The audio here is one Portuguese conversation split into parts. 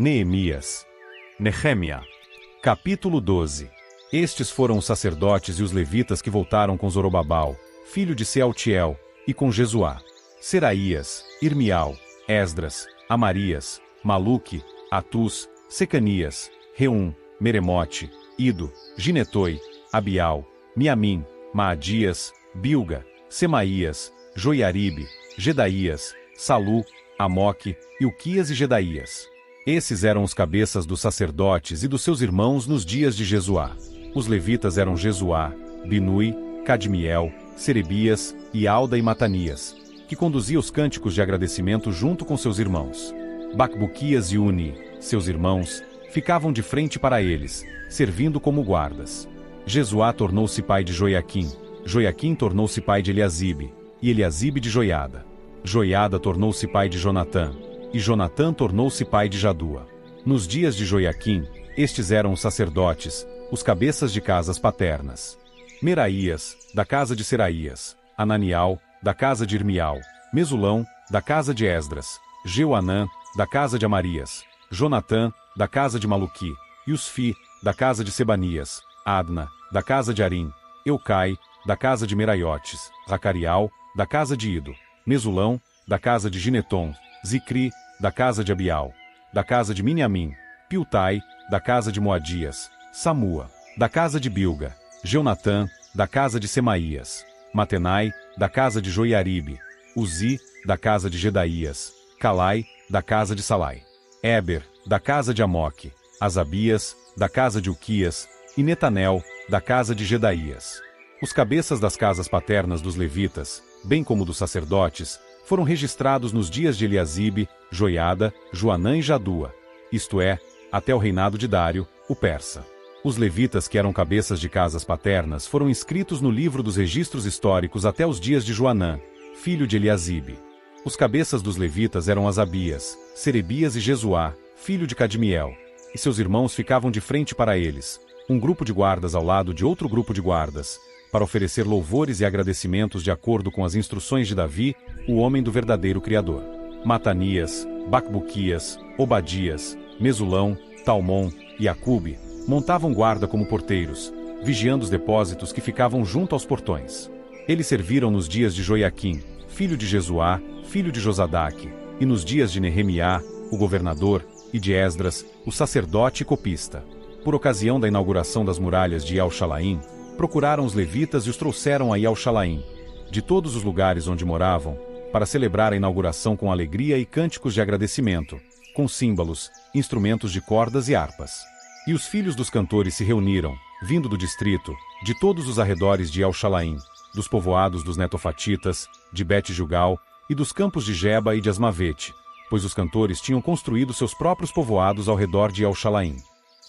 Neemias. Nehemia. Capítulo 12. Estes foram os sacerdotes e os levitas que voltaram com Zorobabal, filho de Sealtiel, e com Jesuá, Seraías, Irmial, Esdras, Amarias, Maluque, Atus, Secanias, Reum, Meremote, Ido, Ginetoi, Abial, Miamim, Maadias, Bilga, Semaías, Joiaribe, Gedaías, Salu, Amoque, Ilquias e Gedaías. Esses eram os cabeças dos sacerdotes e dos seus irmãos nos dias de Jesuá. Os levitas eram Jesuá, Binui, Cadmiel, Serebias, Ialda e Matanias, que conduzia os cânticos de agradecimento junto com seus irmãos. Bacbuquias e Uni, seus irmãos, ficavam de frente para eles, servindo como guardas. Jesuá tornou-se pai de Joiaquim, Joiaquim tornou-se pai de Eliasibe, e Eliasibe de Joiada. Joiada tornou-se pai de Jonatã, e Jonatã tornou-se pai de Jadua. Nos dias de Joiaquim, estes eram os sacerdotes, os cabeças de casas paternas. Meraías, da casa de Seraías, Ananial, da casa de Irmial, Mesulão, da casa de Esdras, Jeuanã, da casa de Amarias, Jonatã, da casa de Maluqui, Yusfi, da casa de Sebanias, Adna, da casa de Arim, Eucai, da casa de Meraiotes, Zacarial, da casa de Ido, Mesulão, da casa de Gineton, Zicri, da casa de Abial, da casa de Miniamim, Piltai, da casa de Moadias, Samua, da casa de Bilga, Jeonatã, da casa de Semaías, Matenai, da casa de Joiaribe, Uzi, da casa de Gedaías, Calai, da casa de Salai, Eber, da casa de Amoque, Asabias, da casa de Uquias, e Netanel, da casa de Gedaías. Os cabeças das casas paternas dos levitas, bem como dos sacerdotes, foram registrados nos dias de Eliasibe, Joiada, Joanã e Jadua, isto é, até o reinado de Dário, o persa. Os levitas que eram cabeças de casas paternas foram inscritos no livro dos registros históricos até os dias de Joanã, filho de Eliasibe. Os cabeças dos levitas eram Asabias, Serebias e Jesuá, filho de Cadmiel, e seus irmãos ficavam de frente para eles, um grupo de guardas ao lado de outro grupo de guardas, para oferecer louvores e agradecimentos de acordo com as instruções de Davi, o homem do verdadeiro Criador. Matanias, Bacbuquias, Obadias, Mesulão, Talmon e Acube montavam guarda como porteiros, vigiando os depósitos que ficavam junto aos portões. Eles serviram nos dias de Joiaquim, filho de Jesuá, filho de Josadaque, e nos dias de Nehemiá, o governador, e de Esdras, o sacerdote e copista. Por ocasião da inauguração das muralhas de El-Shalaim, procuraram os levitas e os trouxeram a El-Shalaim, de todos os lugares onde moravam, para celebrar a inauguração com alegria e cânticos de agradecimento, com símbolos, instrumentos de cordas e harpas. E os filhos dos cantores se reuniram, vindo do distrito, de todos os arredores de El-Shalaim, dos povoados dos netofatitas, de Bet-Jugal, e dos campos de Geba e de Asmavete, pois os cantores tinham construído seus próprios povoados ao redor de El-Shalaim.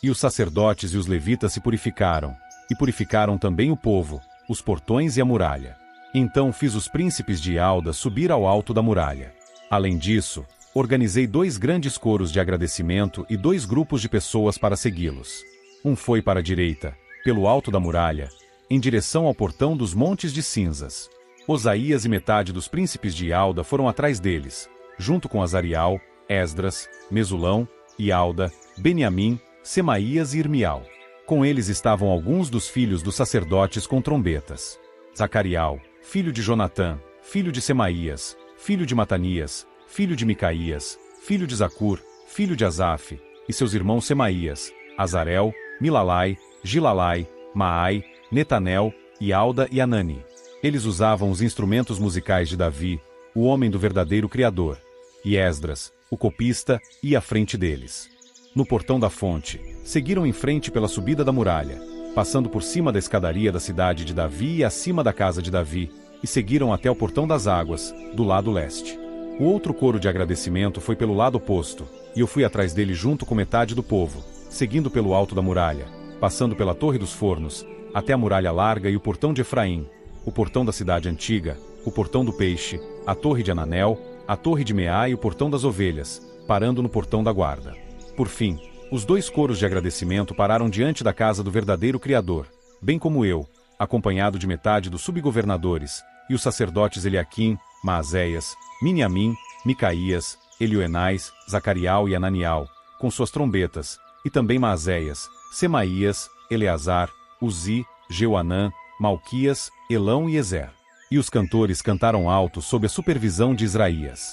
E os sacerdotes e os levitas se purificaram, e purificaram também o povo, os portões e a muralha. Então fiz os príncipes de Ialda subir ao alto da muralha. Além disso, organizei 2 grandes coros de agradecimento e 2 grupos de pessoas para segui-los. Um foi para a direita, pelo alto da muralha, em direção ao portão dos Montes de Cinzas. Osaías e metade dos príncipes de Ialda foram atrás deles, junto com Azarial, Esdras, Mesulão, Ialda, Beniamim, Semaías e Irmial. Com eles estavam alguns dos filhos dos sacerdotes com trombetas. Zacarial, filho de Jonatã, filho de Semaías, filho de Matanias, filho de Micaías, filho de Zacur, filho de Asaf, e seus irmãos Semaías, Azarel, Milalai, Gilalai, Maai, Netanel, Ialda e Anani. Eles usavam os instrumentos musicais de Davi, o homem do verdadeiro Criador, e Esdras, o copista, ia à frente deles. No portão da fonte, seguiram em frente pela subida da muralha, passando por cima da escadaria da cidade de Davi e acima da casa de Davi, e seguiram até o portão das águas, do lado leste. O outro coro de agradecimento foi pelo lado oposto, e eu fui atrás dele junto com metade do povo, seguindo pelo alto da muralha, passando pela Torre dos Fornos, até a muralha larga e o portão de Efraim, o portão da cidade antiga, o portão do peixe, a torre de Ananel, a torre de Meá e o portão das ovelhas, parando no portão da guarda. Por fim, os 2 coros de agradecimento pararam diante da casa do verdadeiro Criador, bem como eu, acompanhado de metade dos subgovernadores, e os sacerdotes Eliaquim, Maazéias, Miniamim, Micaías, Elioenais, Zacarial e Ananial, com suas trombetas, e também Maazéias, Semaías, Eleazar, Uzi, Jeuanã, Malquias, Elão e Ezer. E os cantores cantaram alto sob a supervisão de Israías.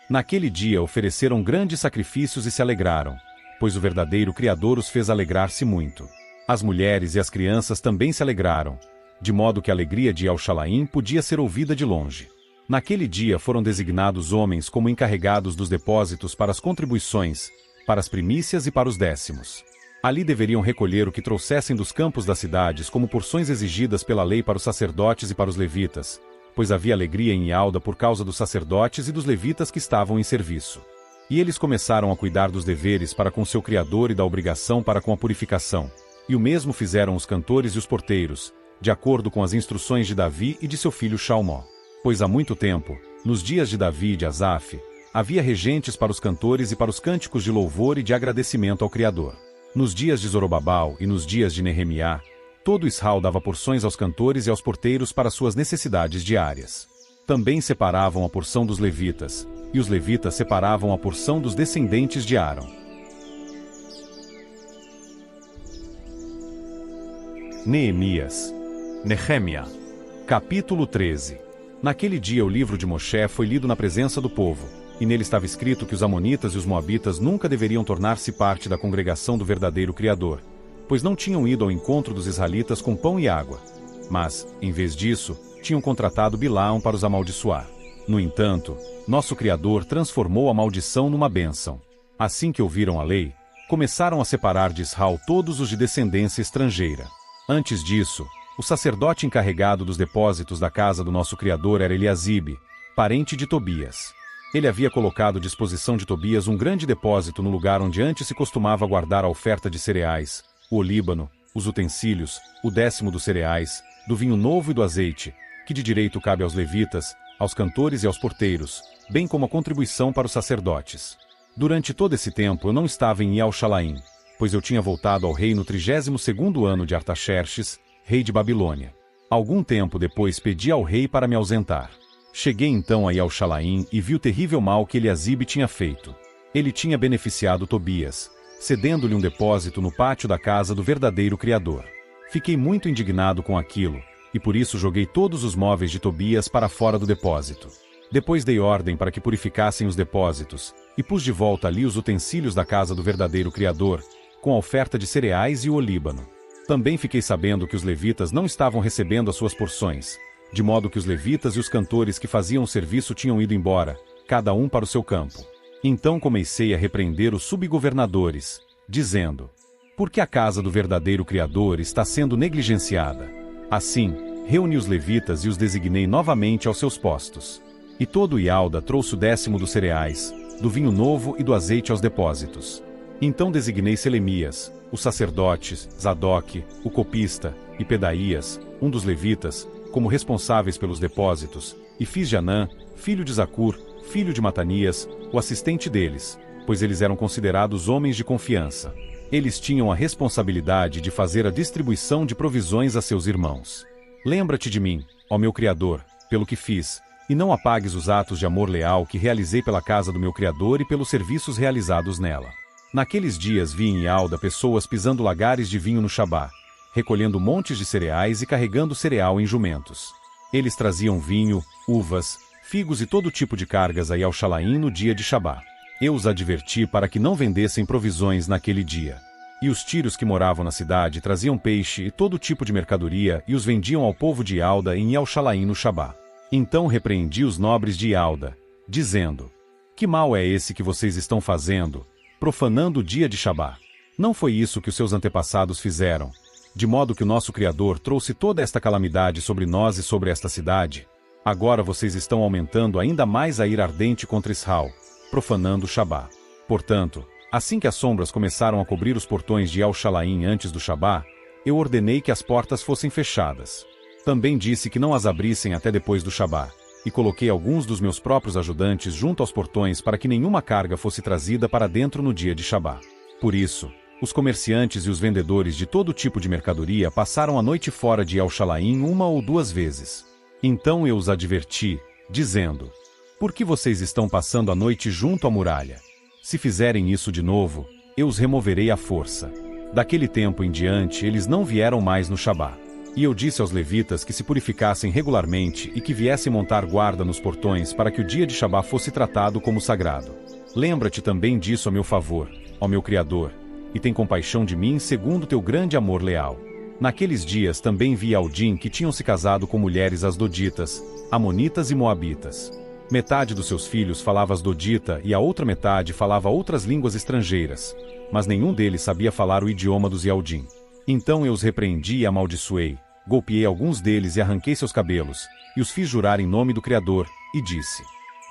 Naquele dia ofereceram grandes sacrifícios e se alegraram, pois o verdadeiro Criador os fez alegrar-se muito. As mulheres e as crianças também se alegraram, de modo que a alegria de El-Shalaim podia ser ouvida de longe. Naquele dia foram designados homens como encarregados dos depósitos para as contribuições, para as primícias e para os décimos. Ali deveriam recolher o que trouxessem dos campos das cidades como porções exigidas pela lei para os sacerdotes e para os levitas, pois havia alegria em Ialda por causa dos sacerdotes e dos levitas que estavam em serviço. E eles começaram a cuidar dos deveres para com seu Criador e da obrigação para com a purificação, e o mesmo fizeram os cantores e os porteiros, de acordo com as instruções de Davi e de seu filho Salmó. Pois há muito tempo, nos dias de Davi e de Asaf, havia regentes para os cantores e para os cânticos de louvor e de agradecimento ao Criador. Nos dias de Zorobabal e nos dias de Nehemiá, todo Israel dava porções aos cantores e aos porteiros para suas necessidades diárias. Também separavam a porção dos levitas, e os levitas separavam a porção dos descendentes de Arão. Neemias. Nehemia. Capítulo 13. Naquele dia o livro de Moshe foi lido na presença do povo, e nele estava escrito que os amonitas e os moabitas nunca deveriam tornar-se parte da congregação do verdadeiro Criador, pois não tinham ido ao encontro dos israelitas com pão e água. Mas, em vez disso, tinham contratado Bilaam para os amaldiçoar. No entanto, nosso Criador transformou a maldição numa bênção. Assim que ouviram a lei, começaram a separar de Israel todos os de descendência estrangeira. Antes disso, o sacerdote encarregado dos depósitos da casa do nosso Criador era Eliasibe, parente de Tobias. Ele havia colocado à disposição de Tobias um grande depósito no lugar onde antes se costumava guardar a oferta de cereais, o olíbano, os utensílios, o 10º dos cereais, do vinho novo e do azeite, que de direito cabe aos levitas, aos cantores e aos porteiros, bem como a contribuição para os sacerdotes. Durante todo esse tempo eu não estava em El-Shalaim, pois eu tinha voltado ao rei no 32º ano de Artaxerxes, rei de Babilônia. Algum tempo depois pedi ao rei para me ausentar. Cheguei então a El-Shalaim e vi o terrível mal que Eliasibe tinha feito. Ele tinha beneficiado Tobias, cedendo-lhe um depósito no pátio da casa do verdadeiro Criador. Fiquei muito indignado com aquilo, e por isso joguei todos os móveis de Tobias para fora do depósito. Depois dei ordem para que purificassem os depósitos, e pus de volta ali os utensílios da casa do verdadeiro Criador, com a oferta de cereais e o olíbano. Também fiquei sabendo que os levitas não estavam recebendo as suas porções, de modo que os levitas e os cantores que faziam o serviço tinham ido embora, cada um para o seu campo. Então comecei a repreender os subgovernadores, dizendo: por que a casa do verdadeiro Criador está sendo negligenciada? Assim, reuni os levitas e os designei novamente aos seus postos. E todo Ialda trouxe o 10º dos cereais, do vinho novo e do azeite aos depósitos. Então designei Selemias, os sacerdotes, Zadok, o copista, e Pedaías, um dos levitas, como responsáveis pelos depósitos, e fiz Janã, filho de Zacur, filho de Matanias, o assistente deles, pois eles eram considerados homens de confiança. Eles tinham a responsabilidade de fazer a distribuição de provisões a seus irmãos. Lembra-te de mim, ó meu Criador, pelo que fiz, e não apagues os atos de amor leal que realizei pela casa do meu Criador e pelos serviços realizados nela. Naqueles dias vi em Ialda pessoas pisando lagares de vinho no Shabá, recolhendo montes de cereais e carregando cereal em jumentos. Eles traziam vinho, uvas, figos e todo tipo de cargas a El-Shalaim no dia de Shabá. Eu os adverti para que não vendessem provisões naquele dia. E os tírios que moravam na cidade traziam peixe e todo tipo de mercadoria e os vendiam ao povo de Ialda em El-Shalaim no Shabá. Então repreendi os nobres de Ialda, dizendo: que mal é esse que vocês estão fazendo, profanando o dia de Shabá? Não foi isso que os seus antepassados fizeram, de modo que o nosso Criador trouxe toda esta calamidade sobre nós e sobre esta cidade? Agora vocês estão aumentando ainda mais a ira ardente contra Israel, profanando o Shabá. Portanto, assim que as sombras começaram a cobrir os portões de El-Shalaim antes do Shabá, eu ordenei que as portas fossem fechadas. Também disse que não as abrissem até depois do Shabá, e coloquei alguns dos meus próprios ajudantes junto aos portões para que nenhuma carga fosse trazida para dentro no dia de Shabá. Por isso, os comerciantes e os vendedores de todo tipo de mercadoria passaram a noite fora de El-Shalaim 1 ou 2 vezes. Então eu os adverti, dizendo: por que vocês estão passando a noite junto à muralha? Se fizerem isso de novo, eu os removerei à força. Daquele tempo em diante eles não vieram mais no Shabá. E eu disse aos levitas que se purificassem regularmente e que viessem montar guarda nos portões para que o dia de Shabá fosse tratado como sagrado. Lembra-te também disso a meu favor, ó meu Criador, e tem compaixão de mim segundo teu grande amor leal. Naqueles dias também vi Aldim que tinham se casado com mulheres asdoditas, amonitas e moabitas. Metade dos seus filhos falava asdodita e a outra metade falava outras línguas estrangeiras, mas nenhum deles sabia falar o idioma dos Yaldim. Então eu os repreendi e amaldiçoei, golpeei alguns deles e arranquei seus cabelos, e os fiz jurar em nome do Criador, e disse: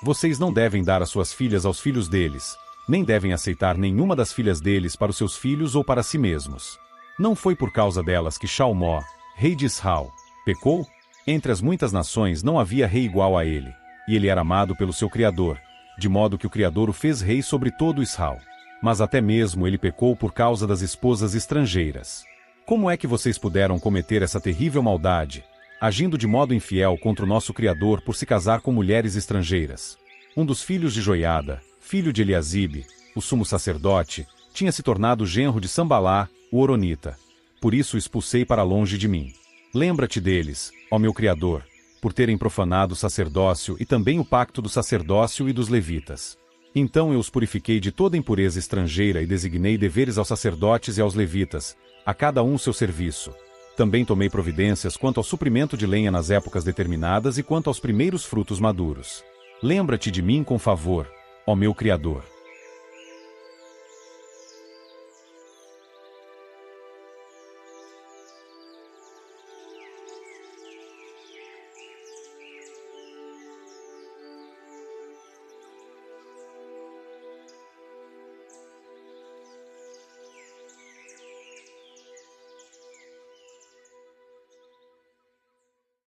vocês não devem dar as suas filhas aos filhos deles, nem devem aceitar nenhuma das filhas deles para os seus filhos ou para si mesmos. Não foi por causa delas que Shalmó, rei de Israel, pecou? Entre as muitas nações não havia rei igual a ele, e ele era amado pelo seu Criador, de modo que o Criador o fez rei sobre todo Israel. Mas até mesmo ele pecou por causa das esposas estrangeiras. Como é que vocês puderam cometer essa terrível maldade, agindo de modo infiel contra o nosso Criador por se casar com mulheres estrangeiras? Um dos filhos de Joiada, filho de Eliasibe, o sumo sacerdote, tinha se tornado genro de Sambalá, o Horonita. Por isso o expulsei para longe de mim. Lembra-te deles, ó meu Criador, por terem profanado o sacerdócio e também o pacto do sacerdócio e dos levitas. Então eu os purifiquei de toda impureza estrangeira e designei deveres aos sacerdotes e aos levitas, a cada um seu serviço. Também tomei providências quanto ao suprimento de lenha nas épocas determinadas e quanto aos primeiros frutos maduros. Lembra-te de mim com favor, ó meu Criador.